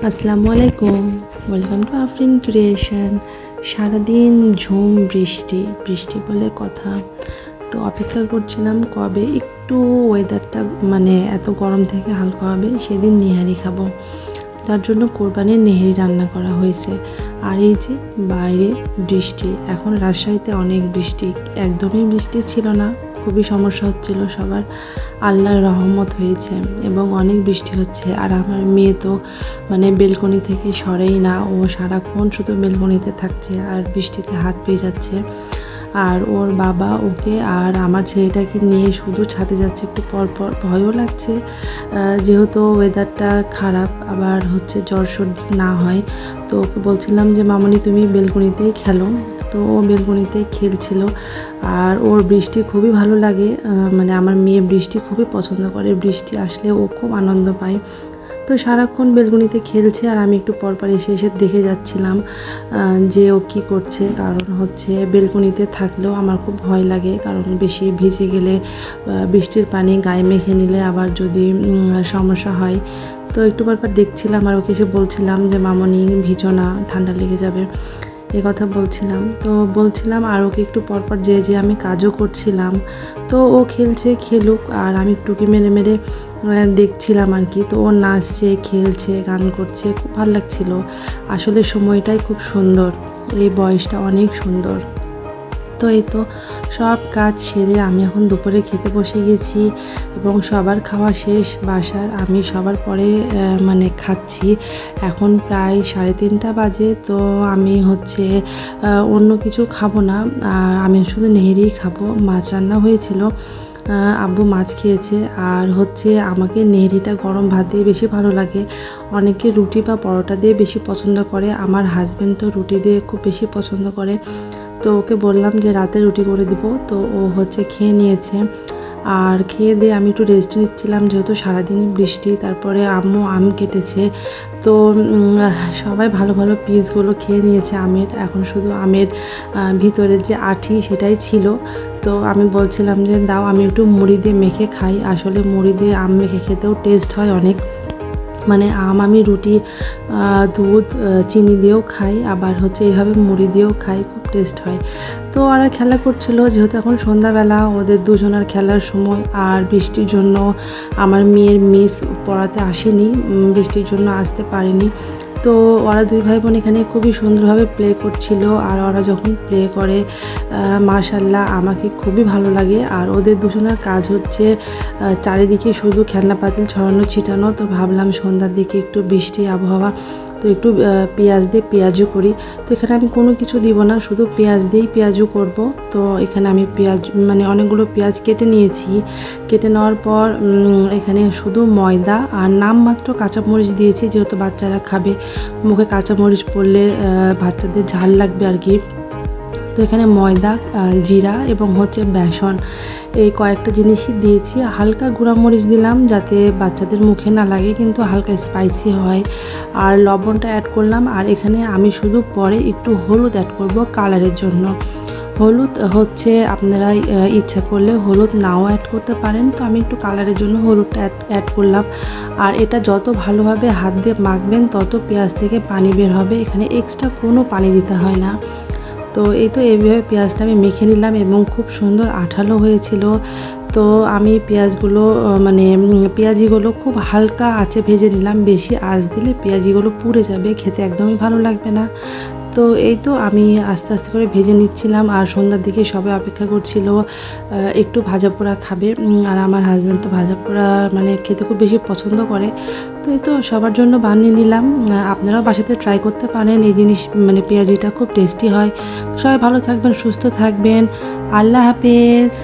আসসালামু আলাইকুম, welcome to Afrin creation. সারাদিন ঝুম বৃষ্টি বৃষ্টি বলে কথা। তো অপেক্ষা করছিলাম কবে একটু ওয়েদারটা এত গরম থেকে হালকা হবে, সেদিন নিহারি খাবো। তার জন্য কোরবানির নেহারি রান্না করা হয়েছে। আর এই যে বাইরে বৃষ্টি, এখন রাজশাহীতে অনেক বৃষ্টি, একদমই বৃষ্টি ছিল না, খুবই সমস্যা হচ্ছিল সবার। আল্লাহর রহমত হয়েছে এবং অনেক বৃষ্টি হচ্ছে। আর আমার মেয়ে তো বেলকনি থেকে সরেই না, ও সারাক্ষণ শুধু বেলকনিতে থাকছে আর বৃষ্টিতে হাত পেয়ে যাচ্ছে। আর ওর বাবা ওকে আর আমার ছেলেটাকে নিয়ে শুধু ছাদে যাচ্ছে। একটু পরপর ভয়ও লাগছে, যেহেতু ওয়েদারটা খারাপ, আবার হচ্ছে জ্বর সর্দি না হয়। তো ওকে বলছিলাম যে মামনি তুমি বেলকনিতেই খেলো। তো ও বেলকনিতেই খেলছিল। আর ওর বৃষ্টি খুবই ভালো লাগে, আমার মেয়ে বৃষ্টি খুবই পছন্দ করে, বৃষ্টি আসলে ও খুব আনন্দ পায়। তো সারাক্ষণ বেলকনিতে খেলছে আর আমি একটু পরপর এসে এসে দেখে যাচ্ছিলাম যে ও কী করছে। কারণ হচ্ছে বেলকনিতে থাকলেও আমার খুব ভয় লাগে, কারণ বেশি ভিজে গেলে বৃষ্টির পানি গায়ে মেখে নিলে আবার যদি সমস্যা হয়। তো একটু পরপর দেখছিলাম আর ওকে এসে বলছিলাম যে মামনি ভিজো না, ঠান্ডা লেগে যাবে, এ কথা বলছিলাম। তো বলছিলাম আর ওকে একটু পরপর যে আমি কাজও করছিলাম। তো ও খেলছে, খেলুক, আর আমি টুকি মেরে মেরে দেখছিলাম আর কি। তো ও নাচছে, খেলছে, গান করছে, খুব ভালো লাগছিল। আসলে সময়টাই খুব সুন্দর, এই বয়সটা অনেক সুন্দর। তো এই তো সব কাজ সেরে আমি এখন দুপুরে খেতে বসে গেছি এবং সবার খাওয়া শেষ বাসার। আমি সবার পরে খাচ্ছি। এখন প্রায় 3:30 বাজে। তো আমি হচ্ছে অন্য কিছু খাবো না, আমি শুধু নেহেরিই খাবো। মাছ রান্না হয়েছিল, আব্বু মাছ খেয়েছে। আর হচ্ছে আমাকে নেহেরিটা গরম ভাত দিয়ে বেশি ভালো লাগে। অনেকে রুটি বা পরোটা দিয়ে বেশি পছন্দ করে, আমার হাজব্যান্ড তো রুটি দিয়ে খুব বেশি পছন্দ করে। তো ওকে বললাম যে রাতে রুটি করে দিব, তো ও হচ্ছে খেয়ে নিয়েছে। আর খেয়ে দিয়ে আমি একটু রেস্ট নিচ্ছিলাম, যেহেতু সারাদিনই বৃষ্টি। তারপরে আম্মু আম কেটেছে, তো সবাই ভালো ভালো পিসগুলো খেয়ে নিয়েছে আমের। এখন শুধু আমের ভিতরের যে আঠি সেটাই ছিল। তো আমি বলছিলাম যে দাও আমি একটু মুড়ি দিয়ে মেখে খাই। আসলে মুড়ি দিয়ে আম মেখে খেতেও টেস্ট হয় অনেক। আম আমি রুটি, দুধ, চিনি দিয়েও খাই, আবার হচ্ছে এইভাবে মুড়ি দিয়েও খাই, খুব টেস্ট হয়। তো ওরা খেলা করছিল, যেহেতু এখন সন্ধ্যাবেলা, ওদের দুজনের খেলার সময়। আর বৃষ্টির জন্য আমার মেয়ের মিস পড়াতে আসেনি, বৃষ্টির জন্য আসতে পারেনি। তো ওরা দুই ভাই বোন এখানে খুবই সুন্দরভাবে প্লে করছিল। আর ওরা যখন প্লে করে মাশাআল্লাহ আমাকে খুবই ভালো লাগে। আর ওদের দুজনের কাজ হচ্ছে চারিদিকে শুধু খেলনা পাতিল ছড়ানো ছিটানো। তো ভাবলাম সন্ধ্যার দিকে একটু বৃষ্টি আবহাওয়া, তো একটু পেঁয়াজ দিয়ে পেঁয়াজু করি। তো এখানে আমি কোনো কিছু দিব না, শুধু পেঁয়াজ দিয়েই পেঁয়াজু করব। তো এখানে আমি পেঁয়াজ অনেকগুলো পেঁয়াজ কেটে নিয়েছি। কেটে নেওয়ার পর এখানে শুধু ময়দা আর নামমাত্র কাঁচামরিচ দিয়েছি, যেহেতু বাচ্চারা খাবে, মুখে কাঁচামরিচ পড়লে বাচ্চাদের ঝাল লাগবে আর কি। তো এখানে ময়দা, জিরা এবং হচ্ছে বেসন, এই কয়েকটা জিনিসই দিয়েছি। হালকা গুঁড়ামরিচ দিলাম যাতে বাচ্চাদের মুখে না লাগে, কিন্তু হালকা স্পাইসি হয়। আর লবণটা অ্যাড করলাম। আর এখানে আমি শুধু পরে একটু হলুদ অ্যাড করব কালারের জন্য। হলুদ হচ্ছে আপনারা ইচ্ছা করলে হলুদ নাও অ্যাড করতে পারেন। তো আমি একটু কালারের জন্য হলুদটা অ্যাড করলাম। আর এটা যত ভালোভাবে হাত দিয়ে মাখবেন তত পেঁয়াজ থেকে পানি বের হবে, এখানে এক্সট্রা কোনো পানি দিতে হয় না। তো এই তো এইভাবে পেঁয়াজটা আমি মেখে নিলাম এবং খুব সুন্দর আঠালো হয়েছিল। তো আমি পেঁয়াজগুলো পেঁয়াজিগুলো খুব হালকা আঁচে ভেজে নিলাম, বেশি আঁচ দিলে পেঁয়াজিগুলো পুড়ে যাবে, খেতে একদমই ভালো লাগবে না। তো এই তো আমি আস্তে আস্তে করে ভেজে নিচ্ছিলাম। আর সন্ধ্যার দিকে সবাই অপেক্ষা করছিল একটু ভাজা পোড়া খাবে। আর আমার হাজব্যান্ড তো ভাজা পোড়া খেতে খুব বেশি পছন্দ করে। তো এই তো সবার জন্য বানিয়ে নিলাম। আপনারাও বাসাতে ট্রাই করতে পারেন, এই জিনিস পেঁয়াজিটা খুব টেস্টি হয়। সবাই ভালো থাকবেন, সুস্থ থাকবেন, আল্লাহ হাফেজ।